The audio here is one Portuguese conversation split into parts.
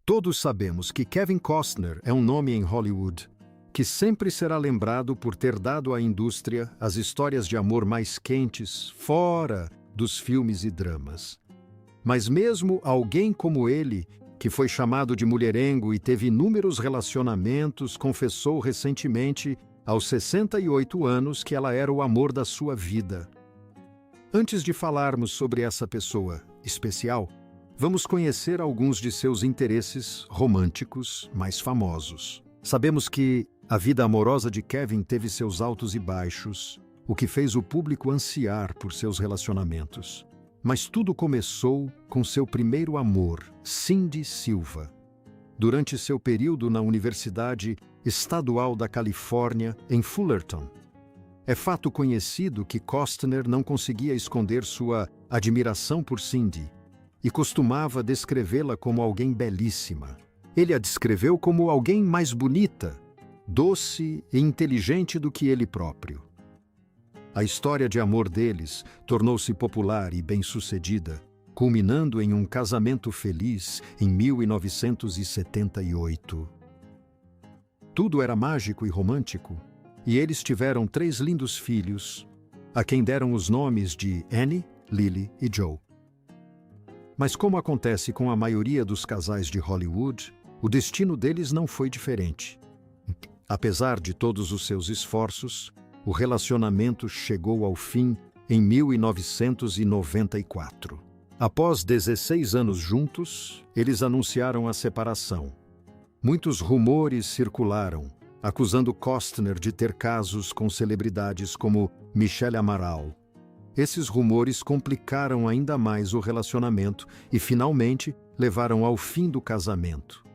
Todos sabemos que Kevin Costner é um nome em Hollywood que sempre será lembrado por ter dado à indústria as histórias de amor mais quentes fora dos filmes e dramas. Mas mesmo alguém como ele, que foi chamado de mulherengo e teve inúmeros relacionamentos, confessou recentemente, aos 68 anos, que ela era o amor da sua vida. Antes de falarmos sobre essa pessoa especial, vamos conhecer alguns de seus interesses românticos mais famosos. Sabemos que a vida amorosa de Kevin teve seus altos e baixos, o que fez o público ansiar por seus relacionamentos. Mas tudo começou com seu primeiro amor, Cindy Silva. Durante seu período na Universidade Estadual da Califórnia, em Fullerton. É fato conhecido que Costner não conseguia esconder sua admiração por Cindy e costumava descrevê-la como alguém belíssima. Ele a descreveu como alguém mais bonita, doce e inteligente do que ele próprio. A história de amor deles tornou-se popular e bem-sucedida, culminando em um casamento feliz em 1978. Tudo era mágico e romântico, e eles tiveram 3 lindos filhos, a quem deram os nomes de Annie, Lily e Joe. Mas como acontece com a maioria dos casais de Hollywood, o destino deles não foi diferente. Apesar de todos os seus esforços, o relacionamento chegou ao fim em 1994. Após 16 anos juntos, eles anunciaram a separação. Muitos rumores circularam, acusando Costner de ter casos com celebridades como Michelle Amaral. Esses rumores complicaram ainda mais o relacionamento e, finalmente, levaram ao fim do casamento.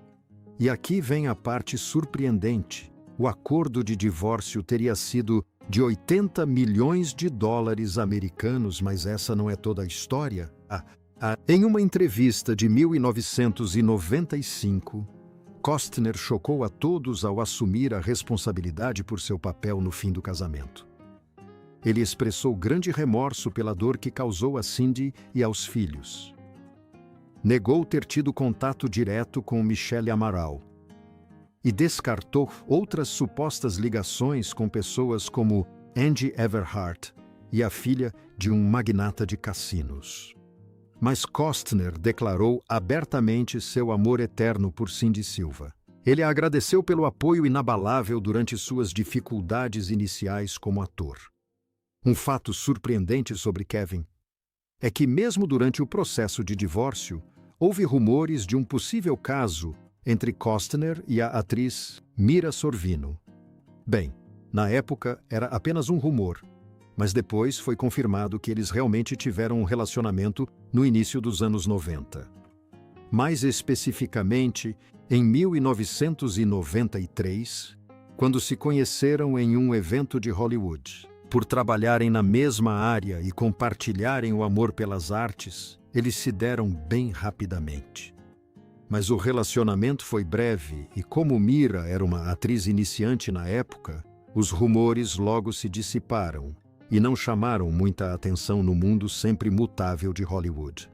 E aqui vem a parte surpreendente. O acordo de divórcio teria sido de 80 milhões de dólares americanos, mas essa não é toda a história. Em uma entrevista de 1995, Costner chocou a todos ao assumir a responsabilidade por seu papel no fim do casamento. Ele expressou grande remorso pela dor que causou a Cindy e aos filhos. Negou ter tido contato direto com Michelle Amaral e descartou outras supostas ligações com pessoas como Angie Everhart e a filha de um magnata de cassinos. Mas Costner declarou abertamente seu amor eterno por Cindy Silva. Ele a agradeceu pelo apoio inabalável durante suas dificuldades iniciais como ator. Um fato surpreendente sobre Kevin é que, mesmo durante o processo de divórcio, houve rumores de um possível caso entre Costner e a atriz Mira Sorvino. Bem, na época era apenas um rumor, mas depois foi confirmado que eles realmente tiveram um relacionamento no início dos anos 90. Mais especificamente, em 1993, quando se conheceram em um evento de Hollywood. Por trabalharem na mesma área e compartilharem o amor pelas artes, eles se deram bem rapidamente. Mas o relacionamento foi breve e, como Mira era uma atriz iniciante na época, os rumores logo se dissiparam e não chamaram muita atenção no mundo sempre mutável de Hollywood.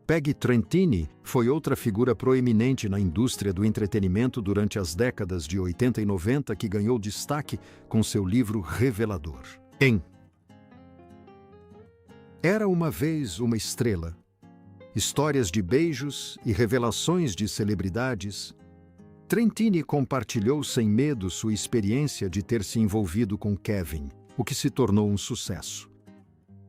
Peggy Trentini foi outra figura proeminente na indústria do entretenimento durante as décadas de 80 e 90 que ganhou destaque com seu livro revelador. Era uma vez uma estrela. Histórias de beijos e revelações de celebridades. Trentini compartilhou sem medo sua experiência de ter se envolvido com Kevin, o que se tornou um sucesso.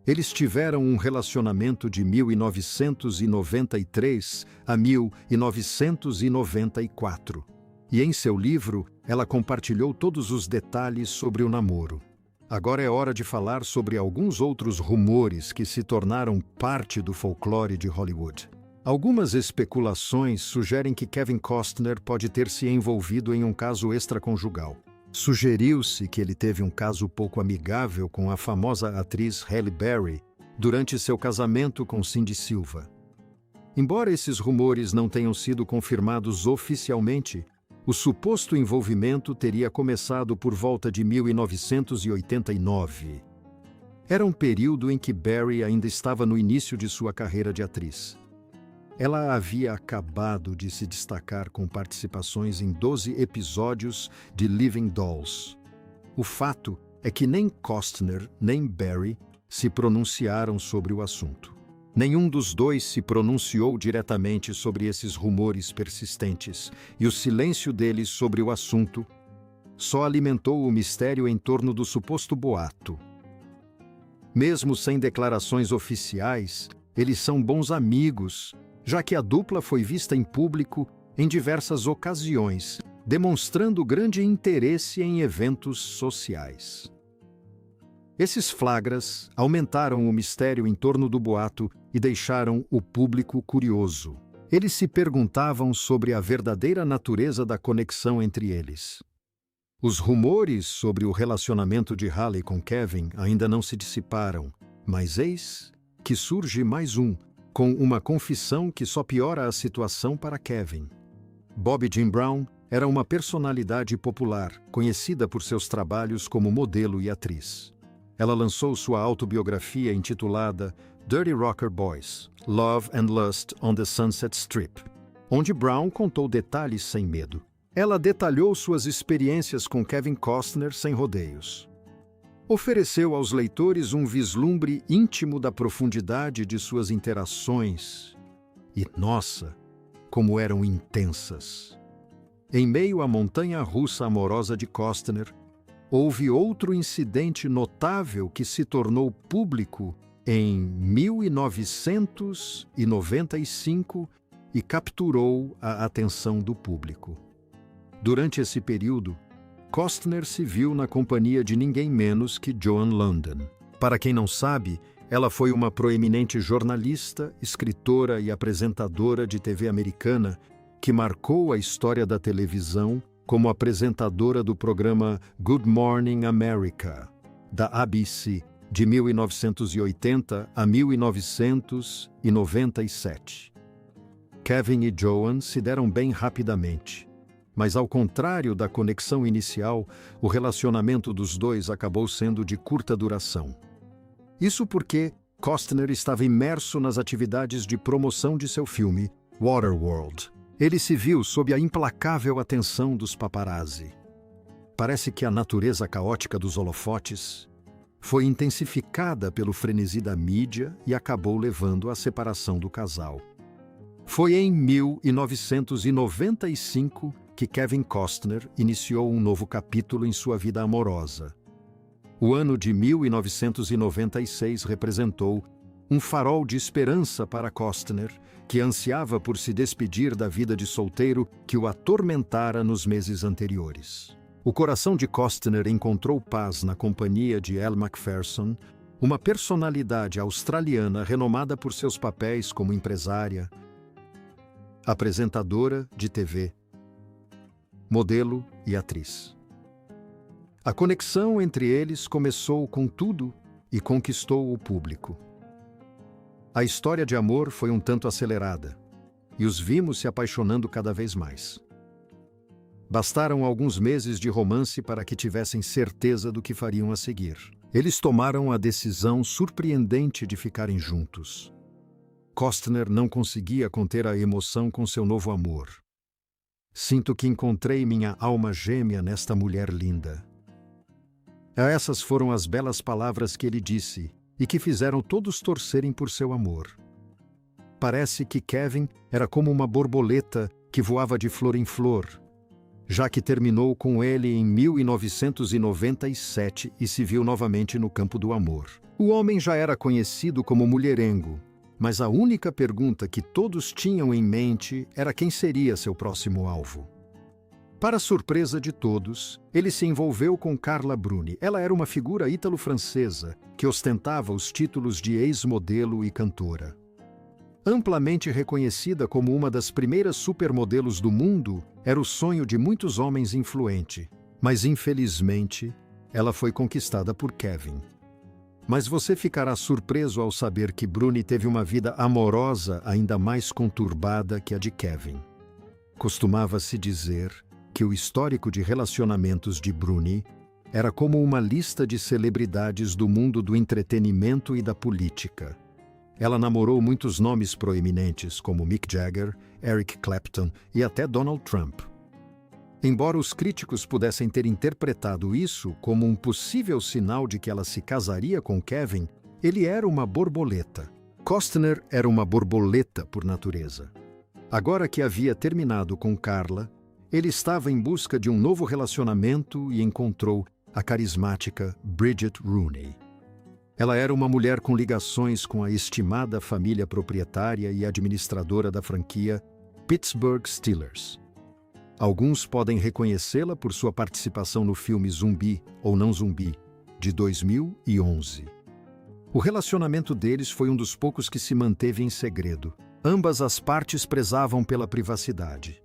Eles tiveram um relacionamento de 1993 a 1994. E em seu livro, ela compartilhou todos os detalhes sobre o namoro. Agora é hora de falar sobre alguns outros rumores que se tornaram parte do folclore de Hollywood. Algumas especulações sugerem que Kevin Costner pode ter se envolvido em um caso extraconjugal. Sugeriu-se que ele teve um caso pouco amigável com a famosa atriz Halle Berry durante seu casamento com Cindy Silva. Embora esses rumores não tenham sido confirmados oficialmente, o suposto envolvimento teria começado por volta de 1989. Era um período em que Berry ainda estava no início de sua carreira de atriz. Ela havia acabado de se destacar com participações em 12 episódios de Living Dolls. O fato é que nem Costner nem Barry se pronunciaram sobre o assunto. Nenhum dos dois se pronunciou diretamente sobre esses rumores persistentes, e o silêncio deles sobre o assunto só alimentou o mistério em torno do suposto boato. Mesmo sem declarações oficiais, eles são bons amigos, já que a dupla foi vista em público em diversas ocasiões, demonstrando grande interesse em eventos sociais. Esses flagras aumentaram o mistério em torno do boato e deixaram o público curioso. Eles se perguntavam sobre a verdadeira natureza da conexão entre eles. Os rumores sobre o relacionamento de Halle com Kevin ainda não se dissiparam, mas eis que surge mais um, com uma confissão que só piora a situação para Kevin. Bobby Jean Brown era uma personalidade popular, conhecida por seus trabalhos como modelo e atriz. Ela lançou sua autobiografia intitulada Dirty Rocker Boys: Love and Lust on the Sunset Strip, onde Brown contou detalhes sem medo. Ela detalhou suas experiências com Kevin Costner sem rodeios. Ofereceu aos leitores um vislumbre íntimo da profundidade de suas interações. E, nossa, como eram intensas! Em meio à montanha-russa amorosa de Costner, houve outro incidente notável que se tornou público em 1995 e capturou a atenção do público. Durante esse período, Costner se viu na companhia de ninguém menos que Joan Lunden. Para quem não sabe, ela foi uma proeminente jornalista, escritora e apresentadora de TV americana que marcou a história da televisão como apresentadora do programa Good Morning America, da ABC, de 1980 a 1997. Kevin e Joan se deram bem rapidamente. Mas, ao contrário da conexão inicial, o relacionamento dos dois acabou sendo de curta duração. Isso porque Costner estava imerso nas atividades de promoção de seu filme, Waterworld. Ele se viu sob a implacável atenção dos paparazzi. Parece que a natureza caótica dos holofotes foi intensificada pelo frenesi da mídia e acabou levando à separação do casal. Foi em 1995 que Kevin Costner iniciou um novo capítulo em sua vida amorosa. O ano de 1996 representou um farol de esperança para Costner, que ansiava por se despedir da vida de solteiro que o atormentara nos meses anteriores. O coração de Costner encontrou paz na companhia de Elle Macpherson, uma personalidade australiana renomada por seus papéis como empresária, apresentadora de TV, modelo e atriz. A conexão entre eles começou com tudo e conquistou o público. A história de amor foi um tanto acelerada, e os vimos se apaixonando cada vez mais. Bastaram alguns meses de romance para que tivessem certeza do que fariam a seguir. Eles tomaram a decisão surpreendente de ficarem juntos. Costner não conseguia conter a emoção com seu novo amor. Sinto que encontrei minha alma gêmea nesta mulher linda. Essas foram as belas palavras que ele disse e que fizeram todos torcerem por seu amor. Parece que Kevin era como uma borboleta que voava de flor em flor, já que terminou com ele em 1997 e se viu novamente no campo do amor. O homem já era conhecido como mulherengo, mas a única pergunta que todos tinham em mente era quem seria seu próximo alvo. Para surpresa de todos, ele se envolveu com Carla Bruni. Ela era uma figura ítalo-francesa que ostentava os títulos de ex-modelo e cantora. Amplamente reconhecida como uma das primeiras supermodelos do mundo, era o sonho de muitos homens influente. Mas, infelizmente, ela foi conquistada por Kevin. Mas você ficará surpreso ao saber que Bruni teve uma vida amorosa ainda mais conturbada que a de Kevin. Costumava-se dizer que o histórico de relacionamentos de Bruni era como uma lista de celebridades do mundo do entretenimento e da política. Ela namorou muitos nomes proeminentes, como Mick Jagger, Eric Clapton e até Donald Trump. Embora os críticos pudessem ter interpretado isso como um possível sinal de que ela se casaria com Kevin, ele era uma borboleta. Costner era uma borboleta por natureza. Agora que havia terminado com Carla, ele estava em busca de um novo relacionamento e encontrou a carismática Bridget Rooney. Ela era uma mulher com ligações com a estimada família proprietária e administradora da franquia Pittsburgh Steelers. Alguns podem reconhecê-la por sua participação no filme Zumbi ou Não Zumbi, de 2011. O relacionamento deles foi um dos poucos que se manteve em segredo. Ambas as partes prezavam pela privacidade.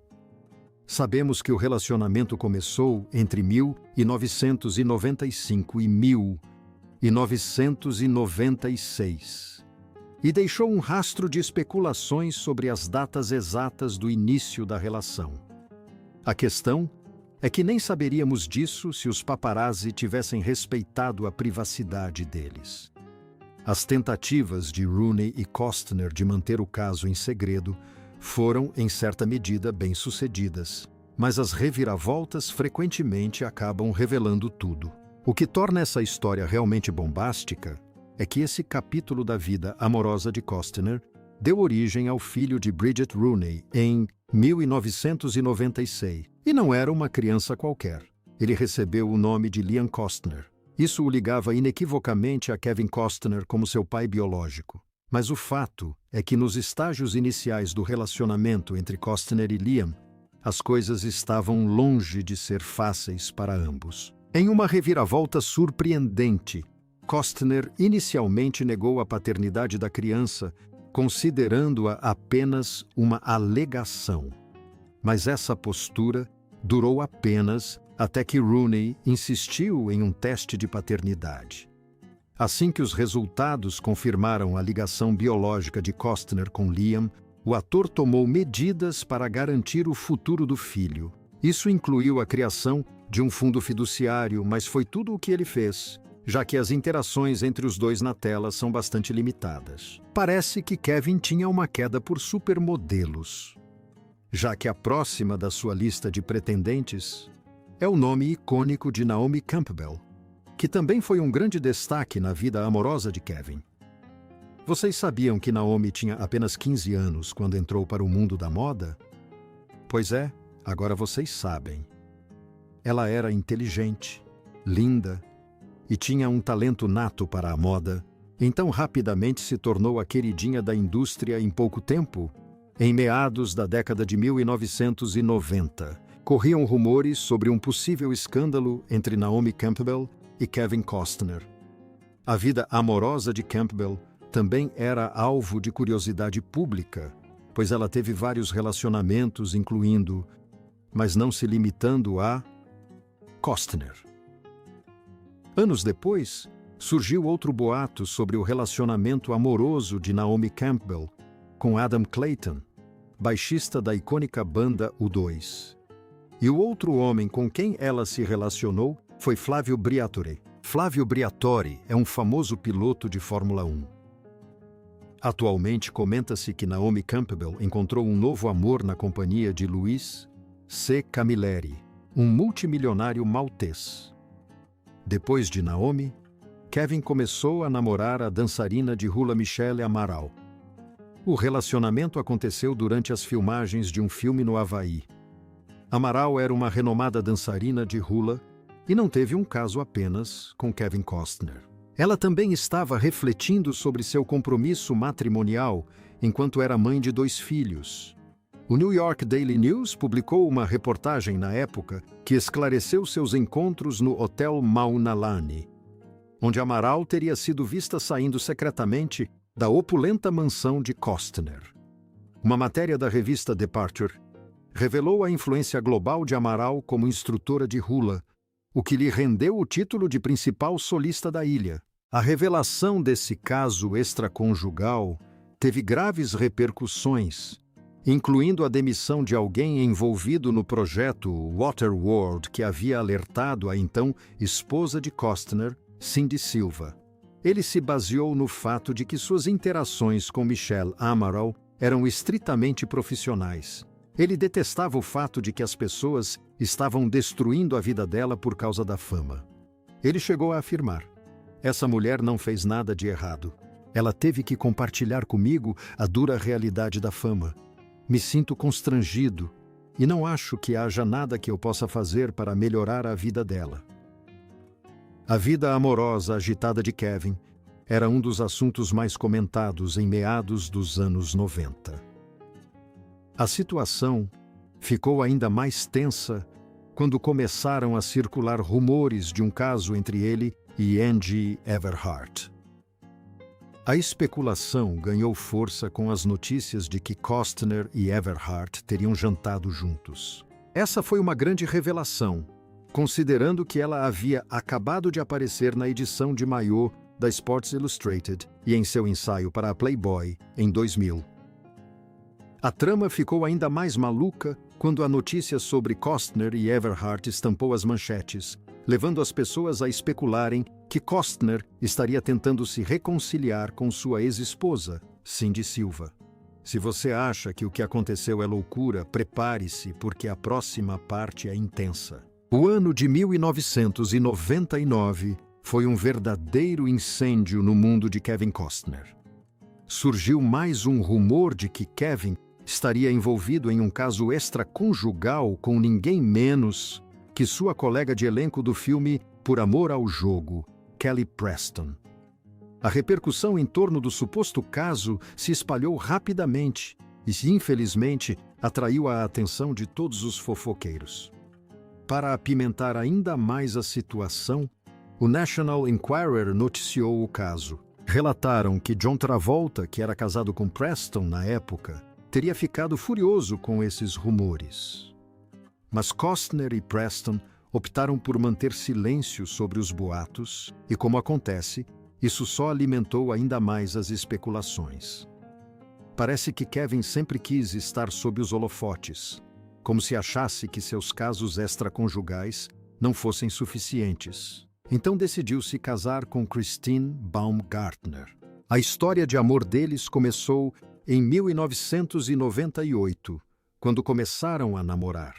Sabemos que o relacionamento começou entre 1995 e 1996 e deixou um rastro de especulações sobre as datas exatas do início da relação. A questão é que nem saberíamos disso se os paparazzi tivessem respeitado a privacidade deles. As tentativas de Rooney e Costner de manter o caso em segredo foram, em certa medida, bem-sucedidas, mas as reviravoltas frequentemente acabam revelando tudo. O que torna essa história realmente bombástica é que esse capítulo da vida amorosa de Costner deu origem ao filho de Bridget Rooney em 1996, e não era uma criança qualquer. Ele recebeu o nome de Liam Costner. Isso o ligava inequivocamente a Kevin Costner como seu pai biológico. Mas o fato é que nos estágios iniciais do relacionamento entre Costner e Liam, as coisas estavam longe de ser fáceis para ambos. Em uma reviravolta surpreendente, Costner inicialmente negou a paternidade da criança, considerando-a apenas uma alegação. Mas essa postura durou apenas até que Rooney insistiu em um teste de paternidade. Assim que os resultados confirmaram a ligação biológica de Costner com Liam, o ator tomou medidas para garantir o futuro do filho. Isso incluiu a criação de um fundo fiduciário, mas foi tudo o que ele fez, já que as interações entre os dois na tela são bastante limitadas. Parece que Kevin tinha uma queda por supermodelos, já que a próxima da sua lista de pretendentes é o nome icônico de Naomi Campbell, que também foi um grande destaque na vida amorosa de Kevin. Vocês sabiam que Naomi tinha apenas 15 anos quando entrou para o mundo da moda? Pois é, agora vocês sabem. Ela era inteligente, linda e tinha um talento nato para a moda, então rapidamente se tornou a queridinha da indústria em pouco tempo. Em meados da década de 1990, corriam rumores sobre um possível escândalo entre Naomi Campbell e Kevin Costner. A vida amorosa de Campbell também era alvo de curiosidade pública, pois ela teve vários relacionamentos, incluindo, mas não se limitando a, Costner. Anos depois, surgiu outro boato sobre o relacionamento amoroso de Naomi Campbell com Adam Clayton, baixista da icônica banda U2. E o outro homem com quem ela se relacionou foi Flavio Briatore. Flavio Briatore é um famoso piloto de Fórmula 1. Atualmente, comenta-se que Naomi Campbell encontrou um novo amor na companhia de Luis C. Camilleri, um multimilionário maltês. Depois de Naomi, Kevin começou a namorar a dançarina de hula Michelle Amaral. O relacionamento aconteceu durante as filmagens de um filme no Havaí. Amaral era uma renomada dançarina de hula e não teve um caso apenas com Kevin Costner. Ela também estava refletindo sobre seu compromisso matrimonial enquanto era mãe de 2 filhos. O New York Daily News publicou uma reportagem na época que esclareceu seus encontros no Hotel Mauna Lani, onde Amaral teria sido vista saindo secretamente da opulenta mansão de Costner. Uma matéria da revista Departure revelou a influência global de Amaral como instrutora de hula, o que lhe rendeu o título de principal solista da ilha. A revelação desse caso extraconjugal teve graves repercussões, incluindo a demissão de alguém envolvido no projeto Waterworld que havia alertado a então esposa de Costner, Cindy Silva. Ele se baseou no fato de que suas interações com Michelle Amaral eram estritamente profissionais. Ele detestava o fato de que as pessoas estavam destruindo a vida dela por causa da fama. Ele chegou a afirmar: "Essa mulher não fez nada de errado. Ela teve que compartilhar comigo a dura realidade da fama. Me sinto constrangido e não acho que haja nada que eu possa fazer para melhorar a vida dela." A vida amorosa agitada de Kevin era um dos assuntos mais comentados em meados dos anos 90. A situação ficou ainda mais tensa quando começaram a circular rumores de um caso entre ele e Angie Everhart. A especulação ganhou força com as notícias de que Costner e Everhart teriam jantado juntos. Essa foi uma grande revelação, considerando que ela havia acabado de aparecer na edição de maiô da Sports Illustrated e em seu ensaio para a Playboy em 2000. A trama ficou ainda mais maluca quando a notícia sobre Costner e Everhart estampou as manchetes, levando as pessoas a especularem que Costner estaria tentando se reconciliar com sua ex-esposa, Cindy Silva. Se você acha que o que aconteceu é loucura, prepare-se, porque a próxima parte é intensa. O ano de 1999 foi um verdadeiro incêndio no mundo de Kevin Costner. Surgiu mais um rumor de que Kevin estaria envolvido em um caso extraconjugal com ninguém menos que sua colega de elenco do filme Por Amor ao Jogo, Kelly Preston. A repercussão em torno do suposto caso se espalhou rapidamente e, infelizmente, atraiu a atenção de todos os fofoqueiros. Para apimentar ainda mais a situação, o National Enquirer noticiou o caso. Relataram que John Travolta, que era casado com Preston na época, teria ficado furioso com esses rumores. Mas Costner e Preston optaram por manter silêncio sobre os boatos e, como acontece, isso só alimentou ainda mais as especulações. Parece que Kevin sempre quis estar sob os holofotes, como se achasse que seus casos extraconjugais não fossem suficientes. Então decidiu se casar com Christine Baumgartner. A história de amor deles começou em 1998, quando começaram a namorar.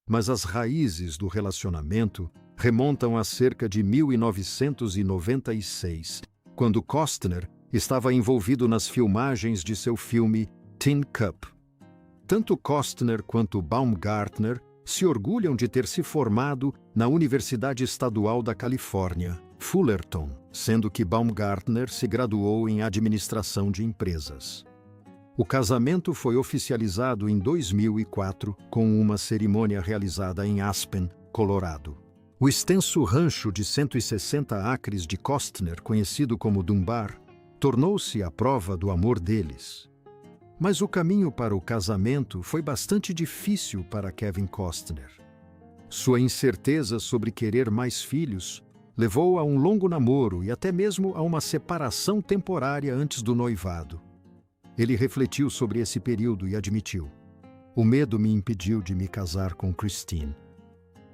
Mas as raízes do relacionamento remontam a cerca de 1996, quando Costner estava envolvido nas filmagens de seu filme Tin Cup. Tanto Costner quanto Baumgartner se orgulham de ter se formado na Universidade Estadual da Califórnia, Fullerton, sendo que Baumgartner se graduou em Administração de Empresas. O casamento foi oficializado em 2004 com uma cerimônia realizada em Aspen, Colorado. O extenso rancho de 160 acres de Costner, conhecido como Dunbar, tornou-se a prova do amor deles. Mas o caminho para o casamento foi bastante difícil para Kevin Costner. Sua incerteza sobre querer mais filhos levou a um longo namoro e até mesmo a uma separação temporária antes do noivado. Ele refletiu sobre esse período e admitiu: "O medo me impediu de me casar com Christine.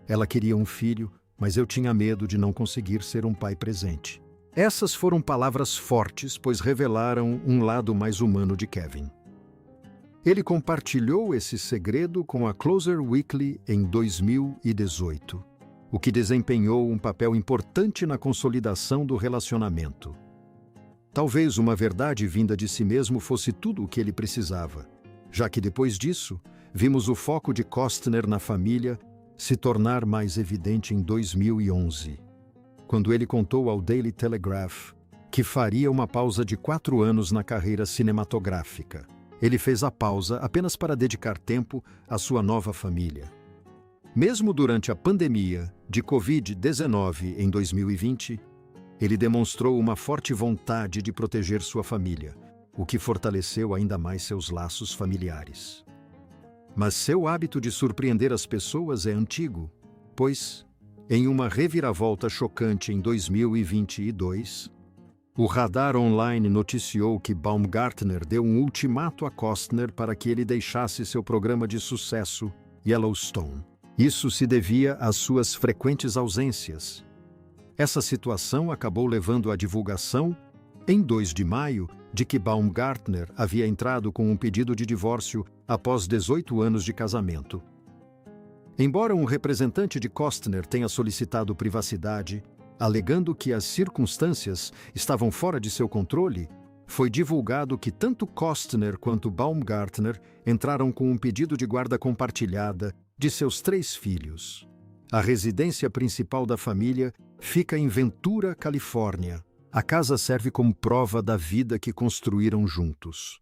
Ela queria um filho, mas eu tinha medo de não conseguir ser um pai presente." Essas foram palavras fortes, pois revelaram um lado mais humano de Kevin. Ele compartilhou esse segredo com a Closer Weekly em 2018, o que desempenhou um papel importante na consolidação do relacionamento. Talvez uma verdade vinda de si mesmo fosse tudo o que ele precisava, já que depois disso, vimos o foco de Costner na família se tornar mais evidente em 2011, quando ele contou ao Daily Telegraph que faria uma pausa de 4 anos na carreira cinematográfica. Ele fez a pausa apenas para dedicar tempo à sua nova família. Mesmo durante a pandemia de Covid-19 em 2020, ele demonstrou uma forte vontade de proteger sua família, o que fortaleceu ainda mais seus laços familiares. Mas seu hábito de surpreender as pessoas é antigo, pois, em uma reviravolta chocante em 2022, o Radar Online noticiou que Baumgartner deu um ultimato a Costner para que ele deixasse seu programa de sucesso, Yellowstone. Isso se devia às suas frequentes ausências. Essa situação acabou levando à divulgação, em 2 de maio, de que Baumgartner havia entrado com um pedido de divórcio após 18 anos de casamento. Embora um representante de Costner tenha solicitado privacidade, alegando que as circunstâncias estavam fora de seu controle, foi divulgado que tanto Costner quanto Baumgartner entraram com um pedido de guarda compartilhada de seus 3 filhos. A residência principal da família fica em Ventura, Califórnia. A casa serve como prova da vida que construíram juntos.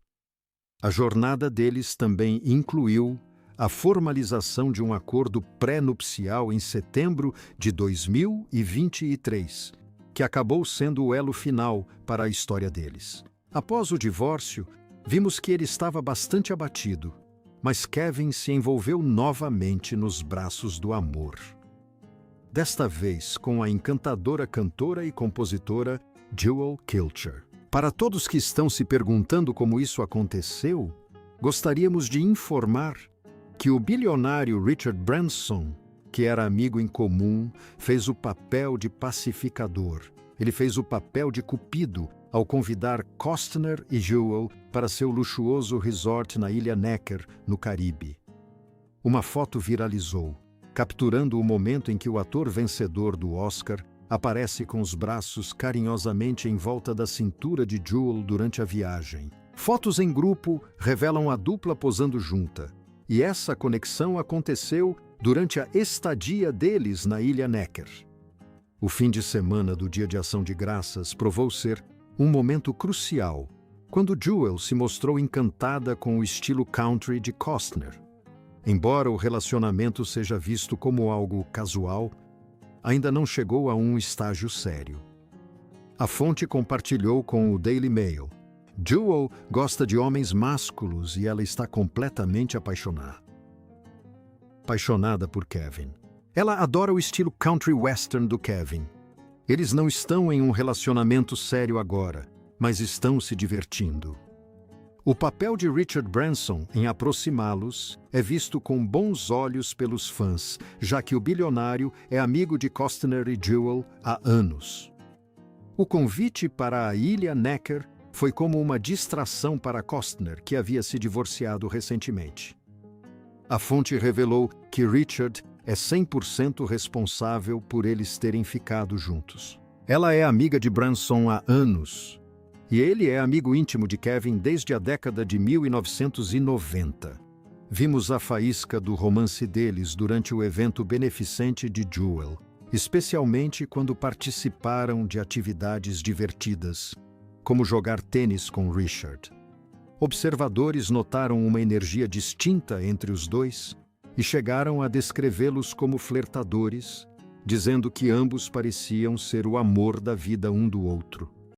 A jornada deles também incluiu a formalização de um acordo pré-nupcial em setembro de 2023, que acabou sendo o elo final para a história deles. Após o divórcio, vimos que ele estava bastante abatido, mas Kevin se envolveu novamente nos braços do amor. Desta vez com a encantadora cantora e compositora Jewel Kilcher. Para todos que estão se perguntando como isso aconteceu, gostaríamos de informar que o bilionário Richard Branson, que era amigo em comum, fez o papel de pacificador. Ele fez o papel de Cupido ao convidar Costner e Jewel para seu luxuoso resort na Ilha Necker, no Caribe. Uma foto viralizou, capturando o momento em que o ator vencedor do Oscar aparece com os braços carinhosamente em volta da cintura de Jewel durante a viagem. Fotos em grupo revelam a dupla posando junta, e essa conexão aconteceu durante a estadia deles na Ilha Necker. O fim de semana do Dia de Ação de Graças provou ser um momento crucial, quando Jewel se mostrou encantada com o estilo country de Costner. Embora o relacionamento seja visto como algo casual, ainda não chegou a um estágio sério. A fonte compartilhou com o Daily Mail: Jewel gosta de homens másculos e ela está completamente apaixonada por Kevin. Ela adora o estilo country western do Kevin. Eles não estão em um relacionamento sério agora, mas estão se divertindo. O papel de Richard Branson em aproximá-los é visto com bons olhos pelos fãs, já que o bilionário é amigo de Costner e Jewel há anos. O convite para a Ilha Necker foi como uma distração para Costner, que havia se divorciado recentemente. A fonte revelou que Richard é 100% responsável por eles terem ficado juntos. Ela é amiga de Branson há anos, e ele é amigo íntimo de Kevin desde a década de 1990. Vimos a faísca do romance deles durante o evento beneficente de Jewel, especialmente quando participaram de atividades divertidas, como jogar tênis com Richard. Observadores notaram uma energia distinta entre os dois e chegaram a descrevê-los como flertadores, dizendo que ambos pareciam ser o amor da vida um do outro.